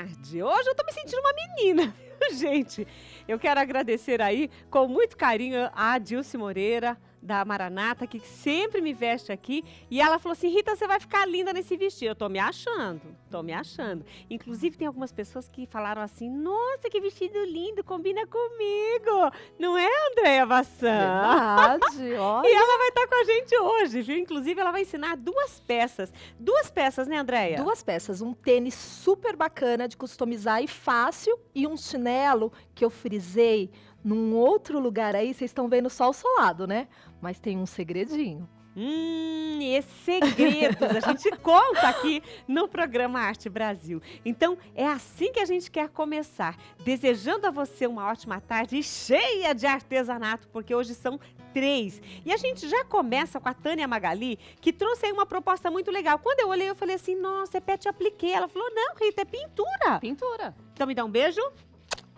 tarde. Hoje eu tô me sentindo uma menina, viu, gente? Eu quero agradecer aí, com muito carinho, a Dilce Moreira, da Maranata, que sempre me veste aqui. E ela falou assim, Rita, você vai ficar linda nesse vestido. Eu tô me achando, tô me achando. Inclusive, tem algumas pessoas que falaram assim, nossa, que vestido lindo, combina comigo. Não é, Andréia Vassan? Verdade, olha. E ela vai estar com a gente hoje, viu? Inclusive, ela vai ensinar duas peças. Duas peças, né, Andréia? Duas peças, um tênis super bacana de customizar e fácil e um chinelo que eu frisei num outro lugar aí, vocês estão vendo só o solado, né? Mas tem um segredinho. E segredos a gente conta aqui no programa Arte Brasil. Então, é assim que a gente quer começar, desejando a você uma ótima tarde cheia de artesanato, porque hoje são 3. E a gente já começa com a Tânia Magali, que trouxe aí uma proposta muito legal. Quando eu olhei, eu falei assim, nossa, é pet appliqué. Ela falou, não, Rita, é pintura. Pintura. Então me dá um beijo.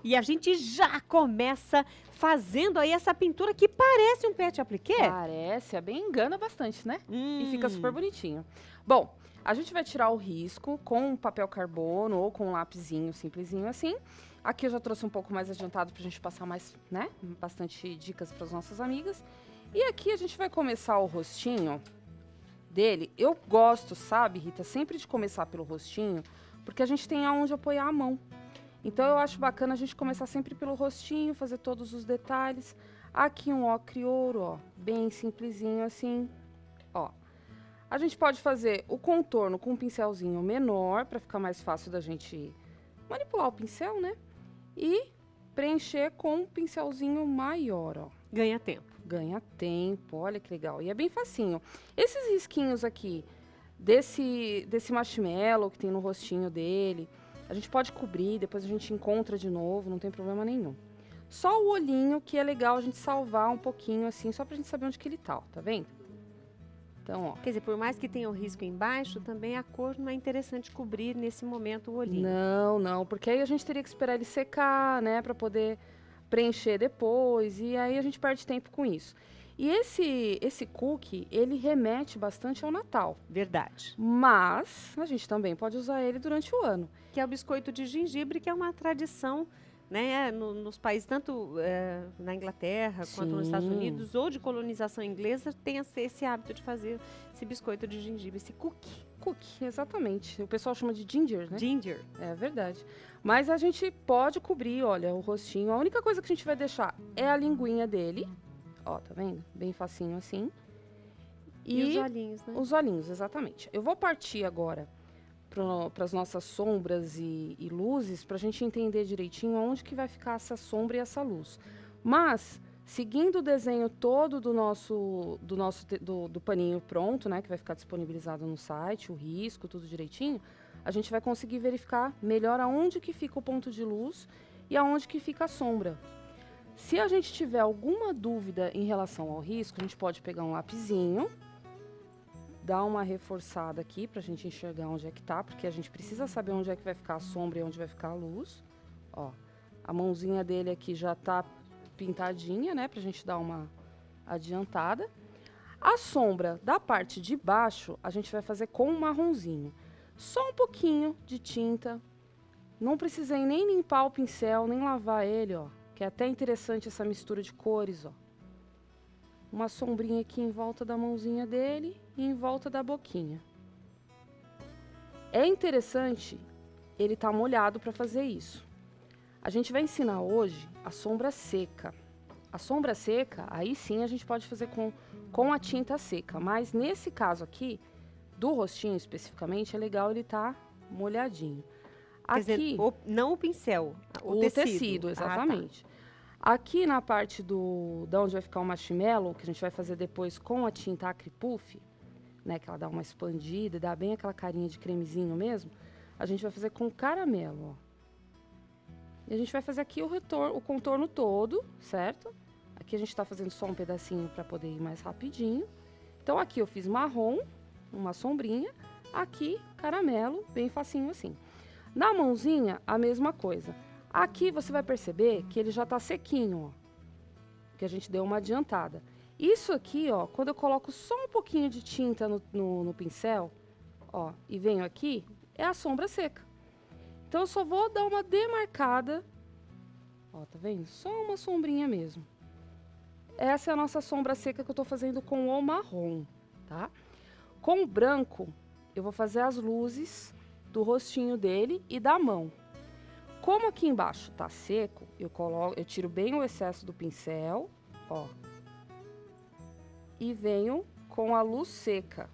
E a gente já começa fazendo aí essa pintura que parece um pet appliqué. Parece, bem engana bastante, né? E fica super bonitinho. Bom, a gente vai tirar o risco com um papel carbono ou com um lapisinho simplesinho assim. Aqui eu já trouxe um pouco mais adiantado pra gente passar mais, né? Bastante dicas para as nossas amigas. E aqui a gente vai começar o rostinho dele. Eu gosto, sabe, Rita, sempre de começar pelo rostinho, porque a gente tem aonde apoiar a mão. Então, eu acho bacana a gente começar sempre pelo rostinho, fazer todos os detalhes. Aqui um ocre ouro, ó, bem simplesinho assim, ó. A gente pode fazer o contorno com um pincelzinho menor, para ficar mais fácil da gente manipular o pincel, né? E preencher com um pincelzinho maior, ó. Ganha tempo. Ganha tempo, olha que legal. E é bem facinho. Esses risquinhos aqui, desse marshmallow que tem no rostinho dele... A gente pode cobrir, depois a gente encontra de novo, não tem problema nenhum. Só o olhinho que é legal a gente salvar um pouquinho assim, só pra gente saber onde que ele tá, ó, tá vendo? Então, ó. Quer dizer, por mais que tenha o risco embaixo, também a cor não é interessante cobrir nesse momento o olhinho. Não, porque aí a gente teria que esperar ele secar, né, pra poder preencher depois, e aí a gente perde tempo com isso. E esse cookie, ele remete bastante ao Natal. Verdade. Mas a gente também pode usar ele durante o ano. Que é o biscoito de gengibre, que é uma tradição, né, nos países, tanto na Inglaterra quanto nos Estados Unidos, ou de colonização inglesa, tem esse hábito de fazer esse biscoito de gengibre, esse cookie. Cookie, exatamente. O pessoal chama de ginger, né? Ginger. É verdade. Mas a gente pode cobrir, olha, o rostinho. A única coisa que a gente vai deixar é a linguinha dele. Ó, tá vendo? Bem facinho assim. E os olhinhos, né? Os olhinhos, exatamente. Eu vou partir agora para as nossas sombras e luzes, para a gente entender direitinho onde que vai ficar essa sombra e essa luz. Mas, seguindo o desenho todo do paninho pronto, né, que vai ficar disponibilizado no site, o risco, tudo direitinho, a gente vai conseguir verificar melhor aonde que fica o ponto de luz e aonde que fica a sombra. Se a gente tiver alguma dúvida em relação ao risco, a gente pode pegar um lapisinho, dar uma reforçada aqui pra gente enxergar onde é que tá, porque a gente precisa saber onde é que vai ficar a sombra e onde vai ficar a luz. Ó, a mãozinha dele aqui já tá pintadinha, né, pra gente dar uma adiantada. A sombra da parte de baixo, a gente vai fazer com um marronzinho. Só um pouquinho de tinta. Não precisei nem limpar o pincel, nem lavar ele, ó. Que é até interessante essa mistura de cores, ó. Uma sombrinha aqui em volta da mãozinha dele e em volta da boquinha. É interessante ele tá molhado para fazer isso. A gente vai ensinar hoje a sombra seca. A sombra seca, aí sim a gente pode fazer com a tinta seca. Mas nesse caso aqui, do rostinho especificamente, é legal ele tá molhadinho. Quer dizer, não o pincel, o tecido. Exatamente. Tá. Aqui na parte da onde vai ficar o marshmallow, que a gente vai fazer depois com a tinta Acry Puff, né, que ela dá uma expandida, dá bem aquela carinha de cremezinho mesmo, a gente vai fazer com caramelo, ó. E a gente vai fazer aqui o contorno todo, certo? Aqui a gente tá fazendo só um pedacinho para poder ir mais rapidinho. Então aqui eu fiz marrom, uma sombrinha, aqui caramelo, bem facinho assim. Na mãozinha, a mesma coisa. Aqui você vai perceber que ele já tá sequinho, ó. Que a gente deu uma adiantada. Isso aqui, ó, quando eu coloco só um pouquinho de tinta no pincel, ó, e venho aqui, é a sombra seca. Então, eu só vou dar uma demarcada. Ó, tá vendo? Só uma sombrinha mesmo. Essa é a nossa sombra seca que eu tô fazendo com o marrom, tá? Com o branco, eu vou fazer as luzes do rostinho dele e da mão. Como aqui embaixo tá seco, eu tiro bem o excesso do pincel, ó. E venho com a luz seca.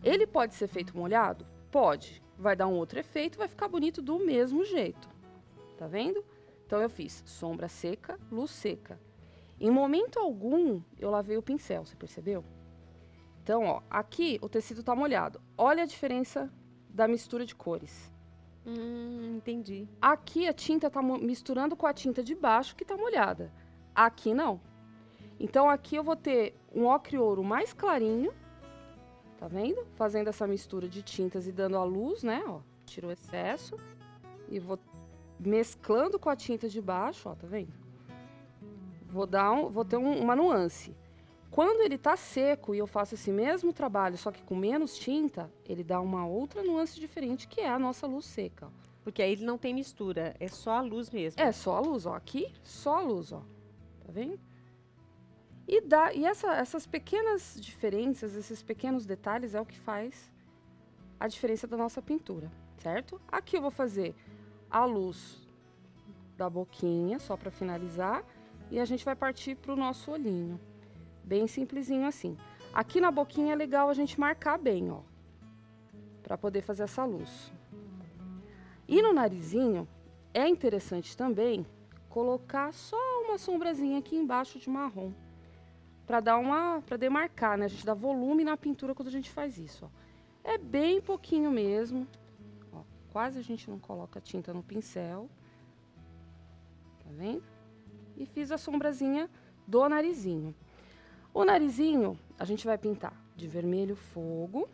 Ele pode ser feito molhado? Pode. Vai dar um outro efeito, vai ficar bonito do mesmo jeito. Tá vendo? Então, eu fiz sombra seca, luz seca. Em momento algum, eu lavei o pincel, você percebeu? Então, ó, aqui o tecido tá molhado. Olha a diferença da mistura de cores. Entendi. Aqui a tinta tá misturando com a tinta de baixo que tá molhada. Aqui não. Então, aqui eu vou ter um ocre ouro mais clarinho. Tá vendo? Fazendo essa mistura de tintas e dando a luz, né? Ó, tiro o excesso. E vou mesclando com a tinta de baixo, ó, tá vendo? Vou ter uma nuance. Quando ele tá seco e eu faço esse mesmo trabalho, só que com menos tinta, ele dá uma outra nuance diferente, que é a nossa luz seca, ó. Porque aí ele não tem mistura, é só a luz mesmo. É só a luz, ó. Aqui, só a luz, ó. Tá vendo? E essas pequenas diferenças, esses pequenos detalhes é o que faz a diferença da nossa pintura, certo? Aqui eu vou fazer a luz da boquinha, só para finalizar, e a gente vai partir para o nosso olhinho. Bem simplesinho assim. Aqui na boquinha é legal a gente marcar bem, ó, para poder fazer essa luz. E no narizinho é interessante também colocar só uma sombrazinha aqui embaixo de marrom, para demarcar, né? A gente dá volume na pintura quando a gente faz isso, ó. É bem pouquinho mesmo. Ó, quase a gente não coloca tinta no pincel. Tá vendo? E fiz a sombrazinha do narizinho. O narizinho a gente vai pintar de vermelho fogo.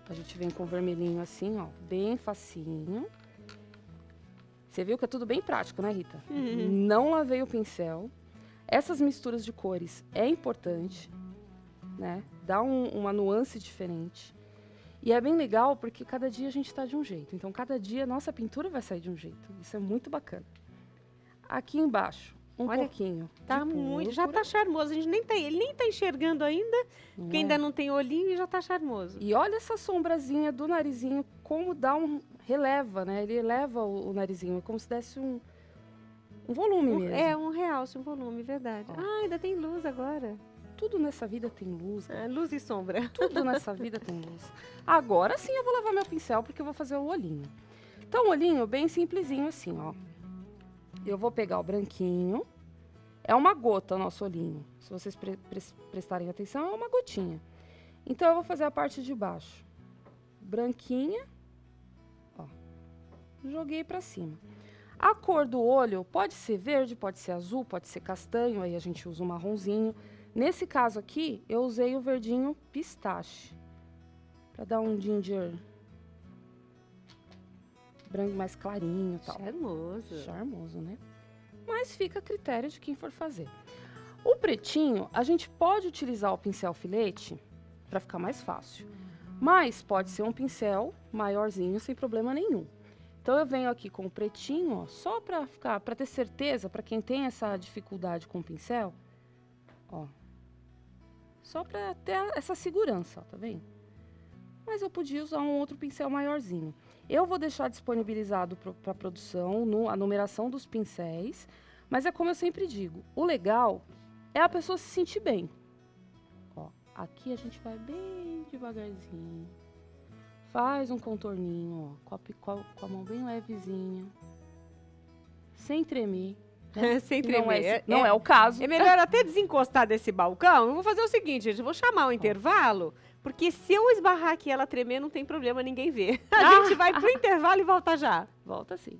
A gente vem com vermelhinho assim, ó, bem facinho. Você viu que é tudo bem prático, né, Rita? Não lavei o pincel. Essas misturas de cores é importante, né? Dá uma nuance diferente. E é bem legal porque cada dia a gente tá de um jeito. Então, cada dia a nossa pintura vai sair de um jeito. Isso é muito bacana. Aqui embaixo, Olha, pouquinho tá de muito, já púrpura. tá charmoso. A gente ele nem tá enxergando ainda, Não porque é? ainda não tem olhinho e já tá charmoso. E olha essa sombrazinha do narizinho, como releva, né? Ele eleva o narizinho, é como se desse um volume mesmo. É, um realce, um volume, verdade. Ó. Ah, ainda tem luz agora. Tudo nessa vida tem luz, né? Luz e sombra. Tudo nessa vida tem luz. Agora sim eu vou lavar meu pincel, porque eu vou fazer o olhinho. Então, o olhinho bem simplesinho assim, ó. Eu vou pegar o branquinho. É uma gota o nosso olhinho. Se vocês prestarem atenção, é uma gotinha. Então, eu vou fazer a parte de baixo. Branquinha. Ó. Joguei pra cima. A cor do olho pode ser verde, pode ser azul, pode ser castanho. Aí a gente usa o marronzinho. Nesse caso aqui, eu usei o verdinho pistache. Pra dar um ginger branco mais clarinho e tal. Charmoso. Charmoso, né? Mas fica a critério de quem for fazer. O pretinho, a gente pode utilizar o pincel filete para ficar mais fácil. Mas pode ser um pincel maiorzinho sem problema nenhum. Então eu venho aqui com o pretinho, ó, só para ter certeza, para quem tem essa dificuldade com o pincel, ó. Só para ter essa segurança, ó, tá vendo? Mas eu podia usar um outro pincel maiorzinho. Eu vou deixar disponibilizado para produção, a numeração dos pincéis, mas é como eu sempre digo, o legal é a pessoa se sentir bem. Ó, aqui a gente vai bem devagarzinho, faz um contorninho, ó, com a mão bem levezinha, sem tremer. Sem tremer. Não é o caso. É melhor até desencostar desse balcão. Eu vou fazer o seguinte, gente, eu vou chamar um intervalo, porque se eu esbarrar aqui e ela tremer, não tem problema, ninguém vê. A gente vai pro intervalo e volta já. Volta sim.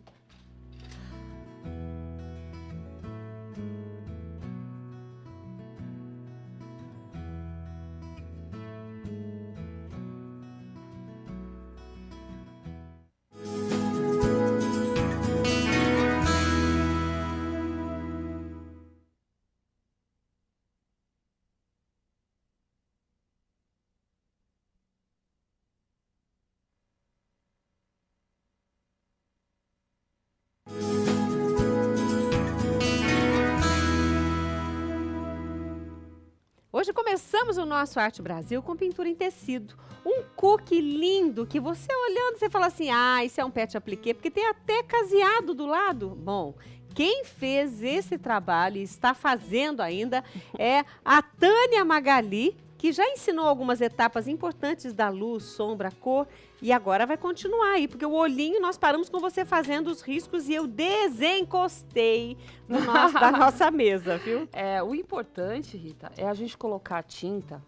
Hoje começamos o nosso Arte Brasil com pintura em tecido. Um cookie lindo que você olhando, você fala assim, isso é um pet appliqué, porque tem até caseado do lado. Bom, quem fez esse trabalho e está fazendo ainda é a Tânia Magali, que já ensinou algumas etapas importantes da luz, sombra, cor, e agora vai continuar aí, porque o olhinho nós paramos com você fazendo os riscos e eu desencostei da nossa mesa, viu? O importante, Rita, é a gente colocar a tinta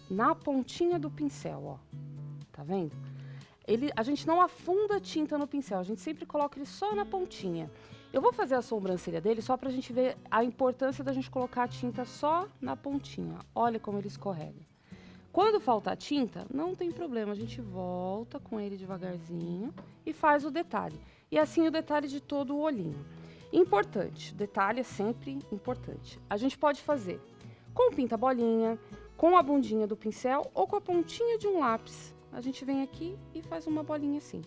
na pontinha do pincel, ó. Tá vendo? A gente não afunda a tinta no pincel, a gente sempre coloca ele só na pontinha. Eu vou fazer a sobrancelha dele só pra gente ver a importância da gente colocar a tinta só na pontinha. Olha como ele escorrega. Quando faltar tinta, não tem problema, a gente volta com ele devagarzinho e faz o detalhe. E assim o detalhe de todo o olhinho. Importante, detalhe é sempre importante. A gente pode fazer com pinta-bolinha, com a bundinha do pincel ou com a pontinha de um lápis. A gente vem aqui e faz uma bolinha assim.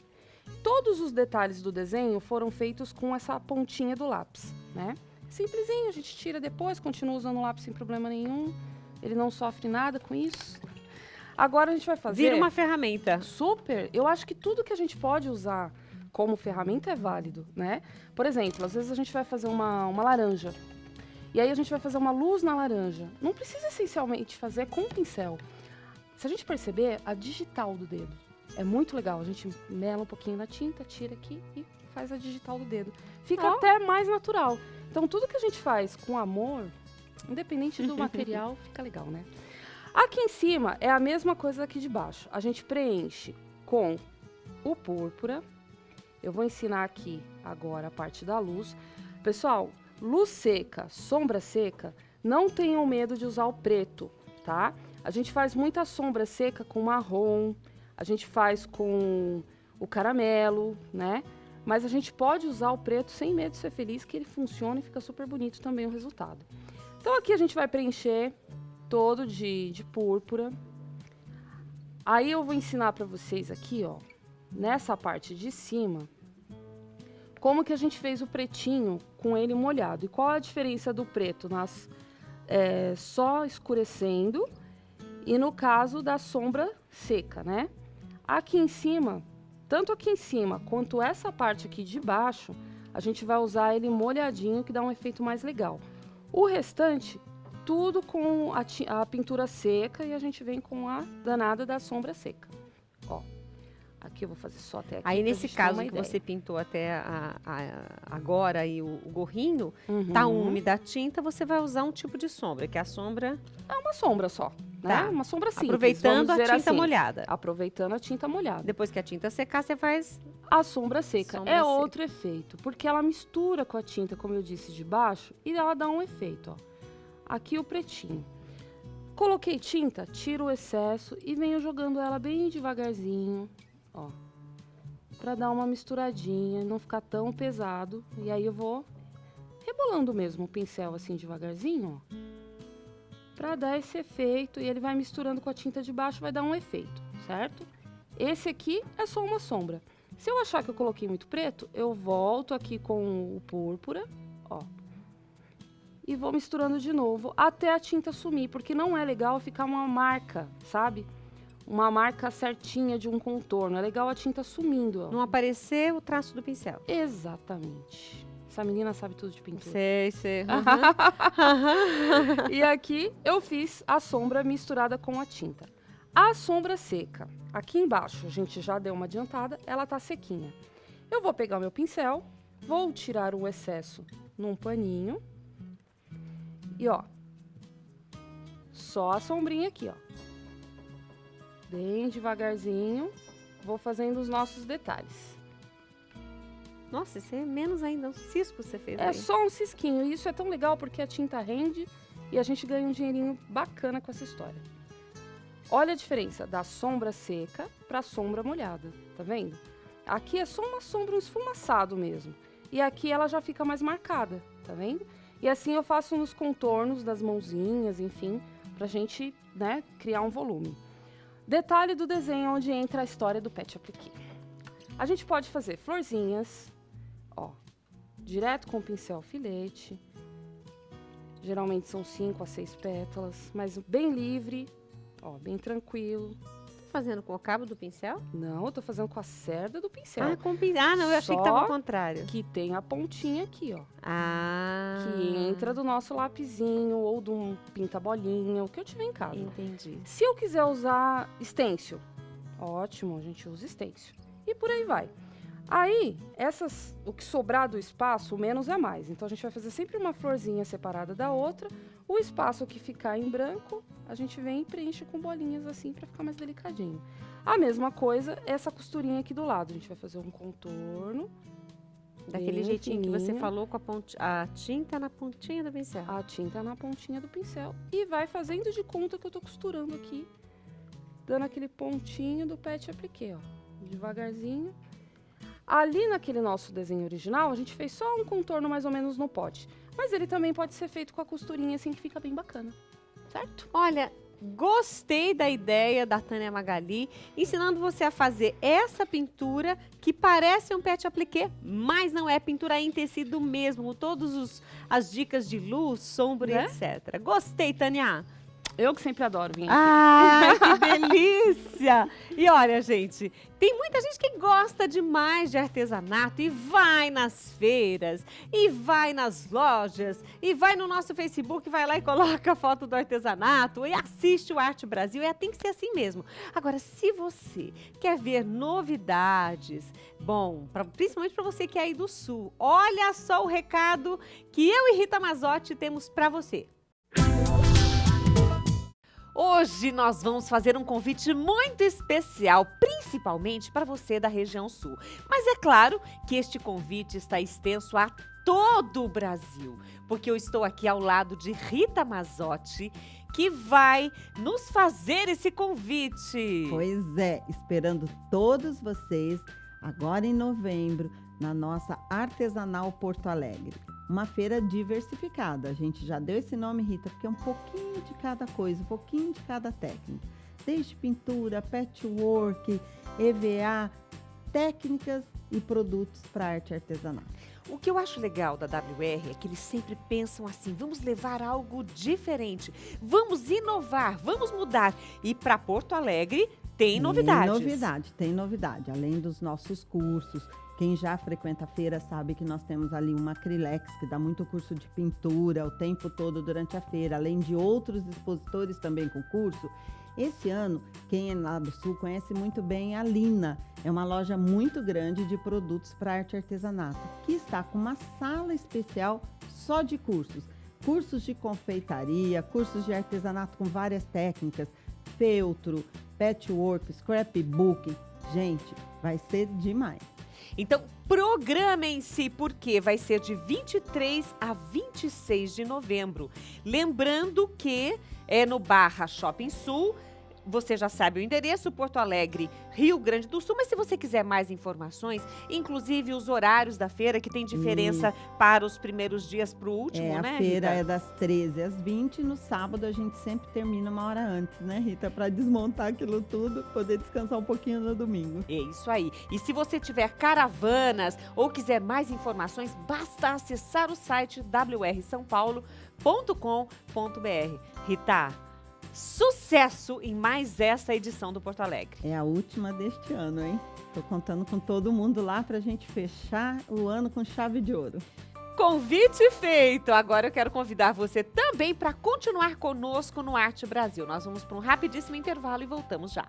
Todos os detalhes do desenho foram feitos com essa pontinha do lápis, né? Simplesinho, a gente tira depois, continua usando o lápis sem problema nenhum. Ele não sofre nada com isso. Agora a gente vai fazer... Vira uma ferramenta. Super! Eu acho que tudo que a gente pode usar como ferramenta é válido, né? Por exemplo, às vezes a gente vai fazer uma laranja. E aí a gente vai fazer uma luz na laranja. Não precisa essencialmente fazer com pincel. Se a gente perceber, a digital do dedo é muito legal. A gente mela um pouquinho na tinta, tira aqui e faz a digital do dedo. Fica até mais natural. Então, tudo que a gente faz com amor, independente do material, fica legal, né? Aqui em cima é a mesma coisa aqui de baixo. A gente preenche com o púrpura. Eu vou ensinar aqui agora a parte da luz. Pessoal, luz seca, sombra seca, não tenham medo de usar o preto, tá? A gente faz muita sombra seca com marrom, a gente faz com o caramelo, né? Mas a gente pode usar o preto sem medo de ser feliz, que ele funciona e fica super bonito também o resultado. Então aqui a gente vai preencher todo de púrpura. Aí eu vou ensinar para vocês aqui, ó, nessa parte de cima, como que a gente fez o pretinho com ele molhado. E qual a diferença do preto só escurecendo e no caso da sombra seca, né? Aqui em cima, tanto aqui em cima quanto essa parte aqui de baixo, a gente vai usar ele molhadinho, que dá um efeito mais legal. O restante, tudo com a pintura seca e a gente vem com a danada da sombra seca. Ó, aqui eu vou fazer só até aqui. Aí nesse caso que você pintou até agora aí o gorrinho, tá úmida a tinta, você vai usar um tipo de sombra, que é a sombra... É uma sombra só, né? Tá. Uma sombra simples. Aproveitando a tinta assim. molhada. Aproveitando a tinta molhada. Depois que a tinta secar, você faz... A sombra seca Sombra é seca. outro efeito, porque ela mistura com a tinta, como eu disse, de baixo, e ela dá um efeito, ó. Aqui o pretinho. Coloquei tinta, tiro o excesso e venho jogando ela bem devagarzinho, ó. Pra dar uma misturadinha, não ficar tão pesado. E aí eu vou rebolando mesmo o pincel assim devagarzinho, ó. Pra dar esse efeito, e ele vai misturando com a tinta de baixo, vai dar um efeito, certo? Esse aqui é só uma sombra. Se eu achar que eu coloquei muito preto, eu volto aqui com o púrpura, ó. E vou misturando de novo até a tinta sumir, porque não é legal ficar uma marca, sabe? Uma marca certinha de um contorno. É legal a tinta sumindo, ó. Não aparecer o traço do pincel. Exatamente. Essa menina sabe tudo de pintura. Sei. E aqui eu fiz a sombra misturada com a tinta. A sombra seca, aqui embaixo, a gente já deu uma adiantada, ela tá sequinha. Eu vou pegar o meu pincel, vou tirar o excesso num paninho. E, ó, só a sombrinha aqui, ó. Bem devagarzinho, vou fazendo os nossos detalhes. Nossa, isso é menos ainda, um cisco você fez É aí. só um cisquinho, e isso é tão legal porque a tinta rende e a gente ganha um dinheirinho bacana com essa história. Olha a diferença da sombra seca para a sombra molhada, tá vendo? Aqui é só uma sombra, um esfumaçado mesmo. E aqui ela já fica mais marcada, tá vendo? E assim eu faço nos contornos das mãozinhas, enfim, pra gente, né, criar um volume. Detalhe do desenho onde entra a história do pet appliqué. A gente pode fazer florzinhas, ó, direto com o pincel filete. Geralmente são 5 a 6 pétalas, mas bem livre, ó, bem tranquilo. Fazendo com o cabo do pincel? Não, eu tô fazendo com a cerda do pincel. Ah, não, eu achei que tava ao Só contrário. que tem a pontinha aqui, ó. Ah. Que entra do nosso lapisinho ou de um pinta-bolinha, o que eu tiver em casa. Entendi. Se eu quiser usar stencil, ótimo, a gente usa stencil. E por aí vai. Aí, o que sobrar do espaço, o menos é mais. Então, a gente vai fazer sempre uma florzinha separada da outra. O espaço que ficar em branco, a gente vem e preenche com bolinhas assim, pra ficar mais delicadinho. A mesma coisa, essa costurinha aqui do lado. A gente vai fazer um contorno. Daquele bem jeitinho que você fininho. falou, com a tinta na pontinha do pincel. A tinta na pontinha do pincel. E vai fazendo de conta que eu tô costurando aqui. Dando aquele pontinho do pet appliqué, ó. Devagarzinho. Ali naquele nosso desenho original, a gente fez só um contorno mais ou menos no pote. Mas ele também pode ser feito com a costurinha assim, que fica bem bacana. Certo? Olha, gostei da ideia da Tânia Magali, ensinando você a fazer essa pintura que parece um pet appliqué, mas não é, pintura em tecido mesmo, todas as dicas de luz, sombra e Né? etc. Gostei, Tânia. Eu que sempre adoro vir aqui. Ai, que delícia! E olha, gente, tem muita gente que gosta demais de artesanato e vai nas feiras, e vai nas lojas, e vai no nosso Facebook, vai lá e coloca a foto do artesanato e assiste o Arte Brasil. Tem que ser assim mesmo. Agora, se você quer ver novidades, bom, principalmente para você que é aí do Sul, olha só o recado que eu e Rita Mazzotti temos para você. Hoje nós vamos fazer um convite muito especial, principalmente para você da região sul. Mas é claro que este convite está extenso a todo o Brasil, porque eu estou aqui ao lado de Rita Mazzotti, que vai nos fazer esse convite. Pois é, esperando todos vocês agora em novembro na nossa Artesanal Porto Alegre. Uma feira diversificada. A gente já deu esse nome, Rita, porque é um pouquinho de cada coisa, um pouquinho de cada técnica. Desde pintura, patchwork, EVA, técnicas e produtos para arte artesanal. O que eu acho legal da WR é que eles sempre pensam assim, vamos levar algo diferente, vamos inovar, vamos mudar. E para Porto Alegre tem novidades. Tem novidade. Além dos nossos cursos, quem já frequenta a feira sabe que nós temos ali uma Acrylex, que dá muito curso de pintura o tempo todo durante a feira, além de outros expositores também com curso. Esse ano, quem é lá do Sul conhece muito bem a Lina. É uma loja muito grande de produtos para arte e artesanato, que está com uma sala especial só de cursos. Cursos de confeitaria, cursos de artesanato com várias técnicas, feltro, patchwork, scrapbook. Gente, vai ser demais. Então, programem-se, porque vai ser de 23 a 26 de novembro. Lembrando que é no Shopping Sul. Você já sabe o endereço, Porto Alegre, Rio Grande do Sul. Mas se você quiser mais informações, inclusive os horários da feira, que tem diferença para os primeiros dias para o último, né, A feira Rita? é das 13 às 20. No sábado a gente sempre termina uma hora antes, né, Rita? Para desmontar aquilo tudo, poder descansar um pouquinho no domingo. É isso aí. E se você tiver caravanas ou quiser mais informações, basta acessar o site wrsaopaulo.com.br. Rita, sucesso em mais essa edição do Porto Alegre. É a última deste ano, hein? Tô contando com todo mundo lá pra gente fechar o ano com chave de ouro. Convite feito! Agora eu quero convidar você também para continuar conosco no Arte Brasil. Nós vamos para um rapidíssimo intervalo e voltamos já.